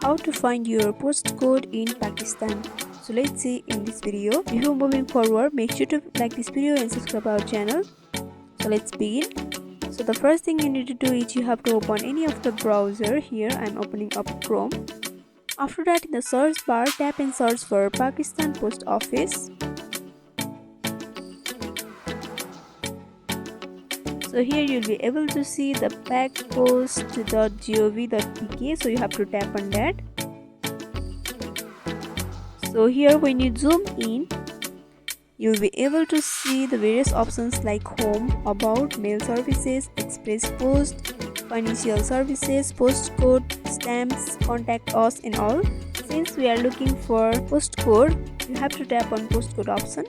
how to find your postcode in Pakistan. So let's see in this video. Before moving forward, make sure to like this video and subscribe our channel. So let's begin. So the first thing you need to do is you have to open any of the browser. Here I'm opening up Chrome. After that, in the search bar, tap and search for Pakistan Post Office. So here you'll be able to see the pakpost.gov.pk, so you have to tap on that. So here when you zoom in, you'll be able to see the various options like home, about, mail services, express post, financial services, postcode, stamps, contact us and all. Since we are looking for postcode, you have to tap on postcode option.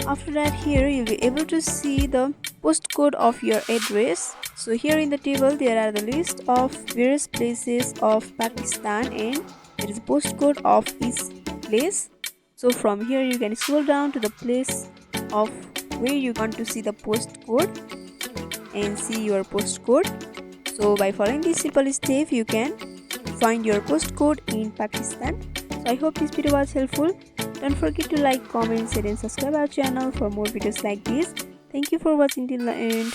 After that, here you'll be able to see the postcode of your address. So here in the table there are the list of various places of Pakistan and there is a postcode of each place. So from here you can scroll down to the place of where you want to see the postcode and see your postcode. So by following this simple step you can find your postcode in Pakistan. So I hope this video was helpful. Don't forget to like, comment, share and subscribe our channel for more videos like this. Thank you for watching till the end.